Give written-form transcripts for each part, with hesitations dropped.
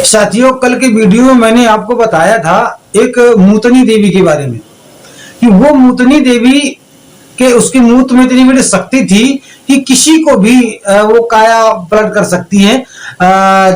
साथियों, कल के वीडियो में मैंने आपको बताया था एक मूतनी देवी के बारे में कि वो मूतनी देवी के उसके मूत में इतनी बड़ी शक्ति थी कि किसी को भी वो काया पलट कर सकती है।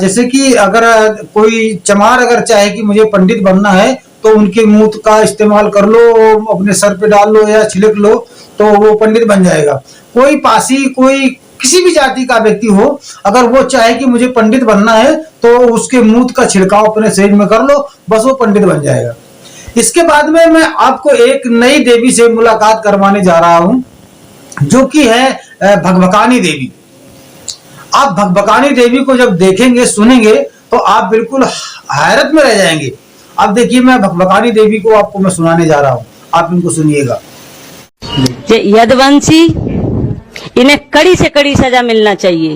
जैसे कि अगर कोई चमार अगर चाहे कि मुझे पंडित बनना है तो उनके मूत का इस्तेमाल कर लो, अपने सर पे डाल लो या छिड़क लो तो वो पंडित बन जाएगा। कोई पासी, कोई किसी भी जाति का व्यक्ति हो, अगर वो चाहे कि मुझे पंडित बनना है तो उसके मूत का छिड़काव अपने शरीर में कर लो, बस वो पंडित बन जाएगा। इसके बाद में मैं आपको एक नई देवी से मुलाकात करवाने जा रहा हूं जो कि है भगभकानी देवी। आप भगभकानी देवी को जब देखेंगे, सुनेंगे तो आप बिल्कुल हैरत में रह जाएंगे। अब देखिए, मैं भगभकानी देवी को आपको मैं सुनाने जा रहा हूं, आप इनको सुनिएगा। यदुवंशी, इन्हें कड़ी से कड़ी सजा मिलना चाहिए।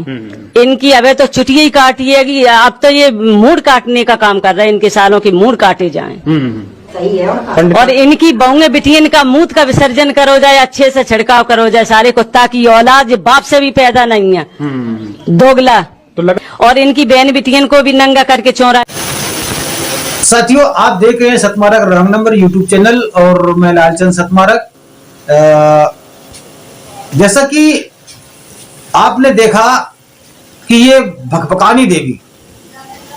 इनकी अबे तो चुटिया ही काटिएगी, अब तो ये मूड काटने का काम कर रहे हैं। इनके सालों की मूड काटे जाएं। सही है। और इनकी बहुएं बिटियन का मूत का विसर्जन करो जाए, अच्छे से छिड़काव करो जाए। सारे कुत्ता की औलाद बाप से भी पैदा नहीं है, दोगला। और इनकी बहन बिटियन को भी नंगा करके चौरा। साथियों, आप देख रहे हैं सतमारक रंग नंबर यूट्यूब चैनल और मैं लालचंद सतमारक। जैसा कि आपने देखा कि ये भगभकानी देवी,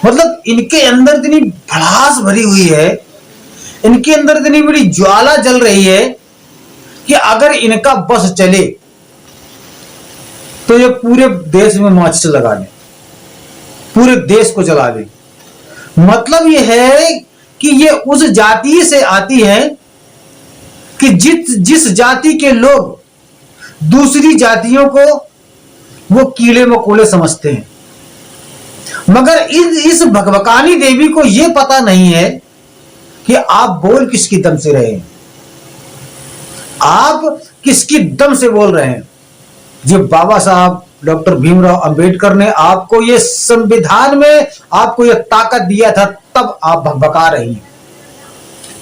मतलब इनके अंदर इतनी भड़ास भरी हुई है, इनके अंदर इतनी बड़ी ज्वाला जल रही है कि अगर इनका बस चले तो ये पूरे देश में माचिस लगा दे, पूरे देश को जला दे। मतलब ये है कि ये उस जाति से आती है कि जिस जाति के लोग दूसरी जातियों को वो कीड़े मकोड़े समझते हैं, मगर इस भगभकानी देवी को ये पता नहीं है कि आप बोल किसकी दम से रहे हैं, आप किसकी दम से बोल रहे हैं। जो बाबा साहब डॉक्टर भीमराव अंबेडकर ने आपको ये संविधान में आपको ये ताकत दिया था, तब आप भगभका रही हैं,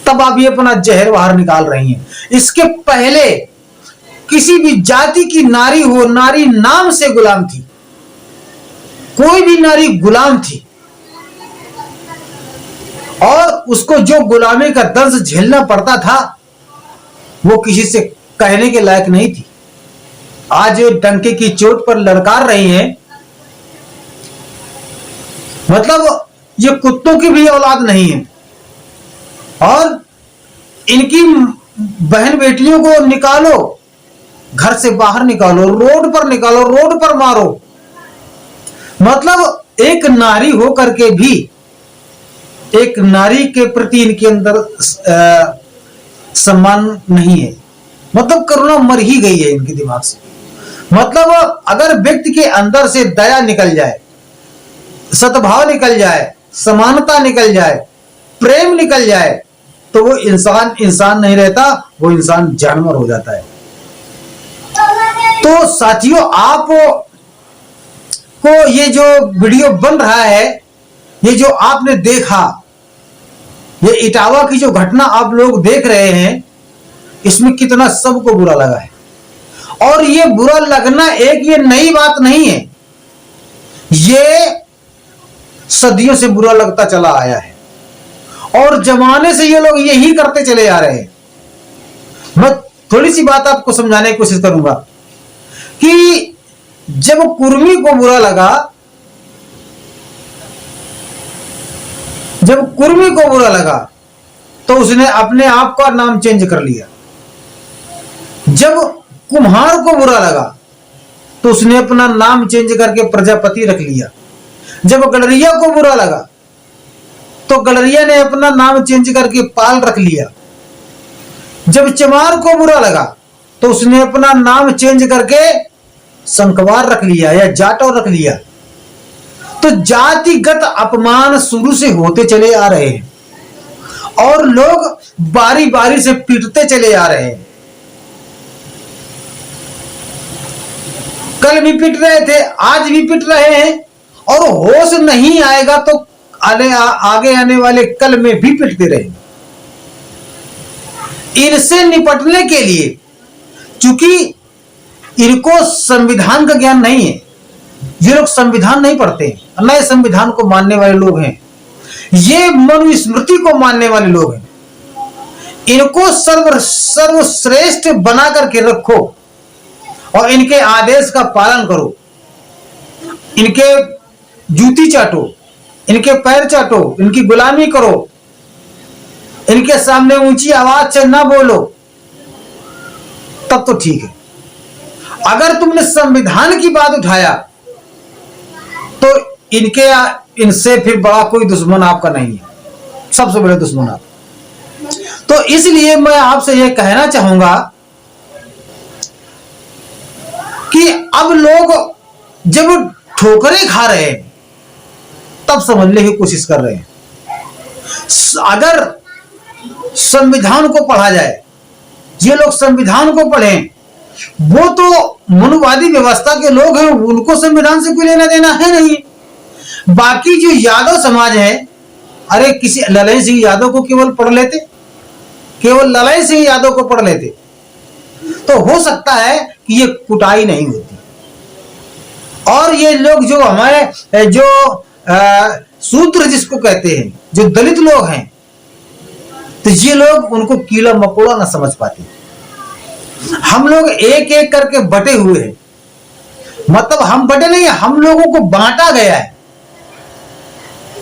तब आप ये अपना जहर बाहर निकाल रही हैं। इसके पहले किसी भी जाति की नारी हो, नारी नाम से गुलाम थी, कोई भी नारी गुलाम थी और उसको जो गुलामी का दर्द झेलना पड़ता था वो किसी से कहने के लायक नहीं थी। आज डंके की चोट पर ललकार रही हैं, मतलब ये कुत्तों की भी औलाद नहीं है। और इनकी बहन बेटियों को निकालो, घर से बाहर निकालो, रोड पर निकालो, रोड पर मारो। मतलब एक नारी हो करके भी एक नारी के प्रति इनके अंदर सम्मान नहीं है, मतलब करुणा मर ही गई है इनके दिमाग से। मतलब अगर व्यक्ति के अंदर से दया निकल जाए, सद्भाव निकल जाए, समानता निकल जाए, प्रेम निकल जाए तो वो इंसान नहीं रहता, वो इंसान जानवर हो जाता है। तो साथियों, आप को ये जो वीडियो बन रहा है, ये जो आपने देखा, ये इटावा की जो घटना आप लोग देख रहे हैं, इसमें कितना सबको बुरा लगा है। और ये बुरा लगना एक ये नई बात नहीं है, ये सदियों से बुरा लगता चला आया है और जमाने से ये लोग यही करते चले आ रहे हैं। मैं थोड़ी सी बात आपको समझाने की कोशिश करूंगा कि जब कुर्मी को बुरा लगा, जब कुर्मी को बुरा लगा तो उसने अपने आप का नाम चेंज कर लिया। जब कुम्हार को बुरा लगा तो उसने अपना नाम चेंज करके प्रजापति रख लिया। जब गडरिया को बुरा लगा तो गडरिया ने अपना नाम चेंज करके पाल रख लिया। जब चमार को बुरा लगा तो उसने अपना नाम चेंज करके संकवार रख लिया या जाटव रख लिया। तो जातिगत अपमान शुरू से होते चले आ रहे हैं और लोग बारी बारी से पीटते चले आ रहे हैं। कल भी पिट रहे थे, आज भी पिट रहे हैं और होश नहीं आएगा तो आगे आने वाले कल में भी पिटते रहेंगे। इनसे निपटने के लिए, चूंकि इनको संविधान का ज्ञान नहीं है, ये लोग संविधान नहीं पढ़ते, नए संविधान को मानने वाले लोग हैं, ये मनुस्मृति को मानने वाले लोग हैं। इनको सर्वश्रेष्ठ बना करके रखो और इनके आदेश का पालन करो। इनके जूती चाटो, इनके पैर चाटो, इनकी गुलामी करो, इनके सामने ऊंची आवाज से ना बोलो, तब तो ठीक है। अगर तुमने संविधान की बात उठाया तो इनसे फिर बड़ा कोई दुश्मन आपका नहीं है, सबसे बड़े दुश्मन आप। तो इसलिए मैं आपसे यह कहना चाहूंगा कि अब लोग जब ठोकरें खा रहे हैं तब समझने की कोशिश कर रहे हैं। अगर संविधान को पढ़ा जाए, ये लोग संविधान को पढ़ें, वो तो मनुवादी व्यवस्था के लोग हैं, उनको संविधान से कोई लेना देना है नहीं। बाकी जो यादव समाज है, अरे किसी ललन सिंह यादव को केवल पढ़ लेते, केवल ललन सिंह यादव को पढ़ लेते तो हो सकता है कि ये कुटाई नहीं होती। और ये लोग जो हमारे जो शूद्र जिसको कहते हैं, जो दलित लोग हैं, तो ये लोग उनको कीड़ा मकोड़ा ना समझ पाते। हम लोग एक एक करके बटे हुए हैं, मतलब हम बटे नहीं, हम लोगों को बांटा गया है।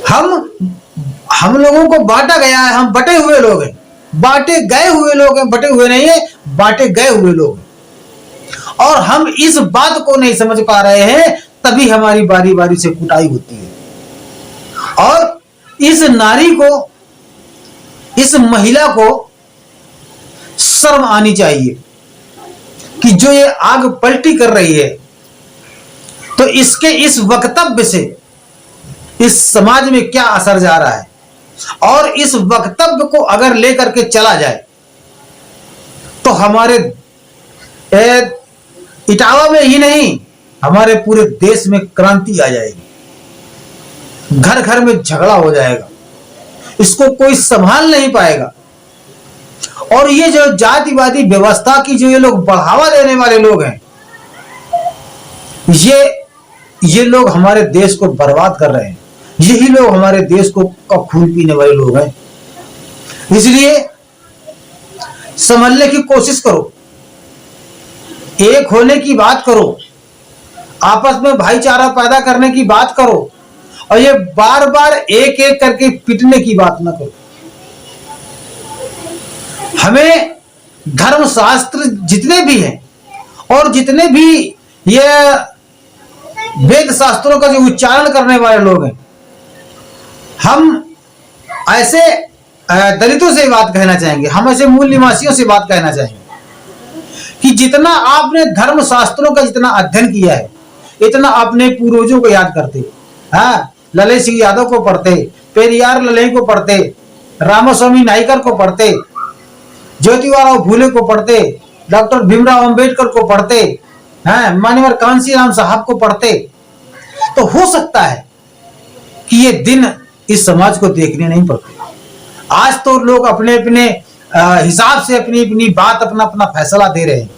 हम लोगों को बांटा गया है, हम बटे हुए लोग हैं, बांटे गए हुए लोग हैं, बटे हुए नहीं है, बांटे गए हुए लोग हैं। और हम इस बात को नहीं समझ पा रहे हैं, तभी हमारी बारी बारी से कुटाई होती है। और इस नारी को, इस महिला को शर्म आनी चाहिए कि जो ये आग पलटी कर रही है, तो इसके इस वक्तव्य से इस समाज में क्या असर जा रहा है। और इस वक्तव्य को अगर लेकर के चला जाए तो हमारे इटावा में ही नहीं, हमारे पूरे देश में क्रांति आ जाएगी, घर घर में झगड़ा हो जाएगा, इसको कोई संभाल नहीं पाएगा। और ये जो जातिवादी व्यवस्था की जो ये लोग बढ़ावा देने वाले लोग हैं, ये लोग हमारे देश को बर्बाद कर रहे हैं। यही लोग हमारे देश को का खून पीने वाले लोग हैं। इसलिए समझने की कोशिश करो, एक होने की बात करो, आपस में भाईचारा पैदा करने की बात करो, और ये बार बार एक एक करके पिटने की बात ना करो। हमें धर्मशास्त्र जितने भी हैं और जितने भी ये वेद शास्त्रों का जो उच्चारण करने वाले लोग हैं, हम ऐसे दलितों से बात कहना चाहेंगे, हम ऐसे मूल निवासियों से बात कहना चाहेंगे कि जितना आपने धर्म शास्त्रों का जितना अध्ययन किया है, इतना अपने पूर्वजों को याद करते, हाँ, ललन सिंह यादव को पढ़ते, पेरियार ललन को पढ़ते, रामास्वामी नायकर को पढ़ते, ज्योतिबा फूले को पढ़ते, डॉक्टर भीमराव अंबेडकर को पढ़ते, हैं, मान्यवर कांशीराम साहब को पढ़ते, तो हो सकता है कि ये दिन इस समाज को देखने नहीं पड़ते। आज तो लोग अपने अपने हिसाब से अपनी अपनी बात, अपना अपना फैसला दे रहे हैं।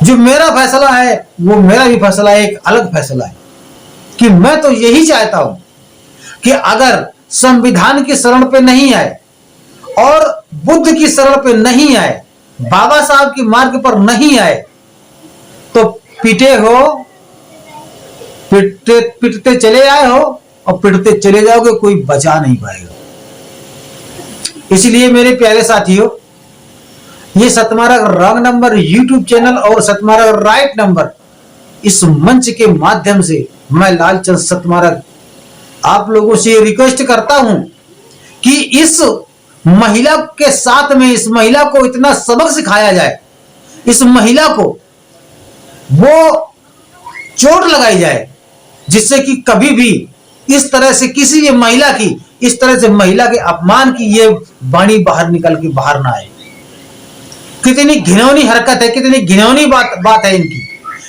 जो मेरा फैसला है वो मेरा भी फैसला है, एक अलग फैसला है कि मैं तो यही चाहता हूं कि अगर संविधान की शरण पे नहीं आए और बुद्ध की शरण पे नहीं आए, बाबा साहब के मार्ग पर नहीं आए, तो पिटे हो, पिटते चले आए हो और पिटते चले जाओगे, कोई बचा नहीं पाएगा। इसलिए मेरे प्यारे साथियों, ये सतमार्ग रॉन्ग नंबर यूट्यूब चैनल और सतमार्ग राइट नंबर, इस मंच के माध्यम से मैं लालचंद सतमार्ग आप लोगों से रिक्वेस्ट करता हूं कि इस महिला के साथ में, इस महिला को इतना सबक सिखाया जाए, इस महिला को वो चोट लगाई जाए, जिससे कि कभी भी इस तरह से किसी भी महिला की, इस तरह से महिला के अपमान की ये वाणी बाहर निकल के बाहर ना आए। कितनी घिनौनी हरकत है, कितनी घिनौनी बात है इनकी।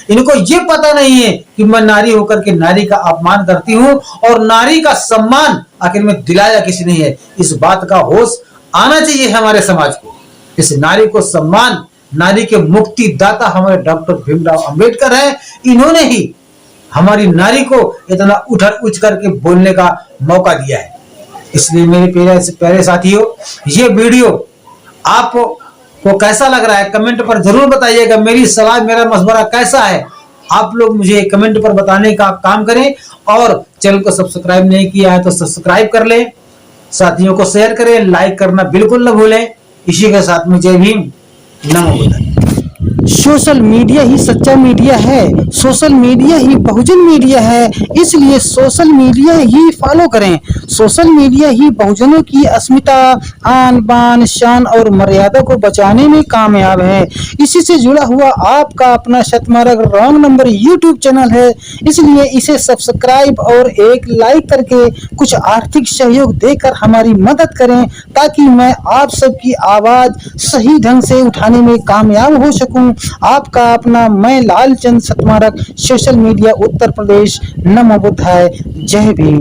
इनको ये पता नहीं है कि मैं नारी होकर के नारी का अपमान करती हूं और नारी का सम्मान आखिर में दिलाया किसी ने है। इस बात का होश आना चाहिए हमारे समाज को। इस नारी को सम्मान, नारी के मुक्ति दाता हमारे डॉक्टर भीमराव अंबेडकर हैं। इन्होंने ही हमारी नारी को इतना उठ करके बोलने का मौका दिया है। इसलिए मेरे प्यारे साथियों, ये वीडियो आपको कैसा लग रहा है कमेंट पर जरूर बताइएगा। मेरी सलाह, मेरा मशवरा कैसा है, आप लोग मुझे कमेंट पर बताने का काम करें। और चैनल को सब्सक्राइब नहीं किया है तो सब्सक्राइब कर लें, साथियों को शेयर करें, लाइक करना बिल्कुल न भूलें। इसी के साथ में जय भीम, नमो बुद्धाय। सोशल मीडिया ही सच्चा मीडिया है, सोशल मीडिया ही बहुजन मीडिया है, इसलिए सोशल मीडिया ही फॉलो करें। सोशल मीडिया ही बहुजनों की अस्मिता, आन बान शान और मर्यादा को बचाने में कामयाब है। इसी से जुड़ा हुआ आपका अपना शतमार्ग रॉन्ग नंबर यूट्यूब चैनल है, इसलिए इसे सब्सक्राइब और एक लाइक करके कुछ आर्थिक सहयोग देकर हमारी मदद करें, ताकि मैं आप सबकी आवाज सही ढंग से उठाने में कामयाब हो सकूं। आपका अपना मैं लालचंद सतमारक, सोशल मीडिया उत्तर प्रदेश। नमो बुद्धाय, जय भीम।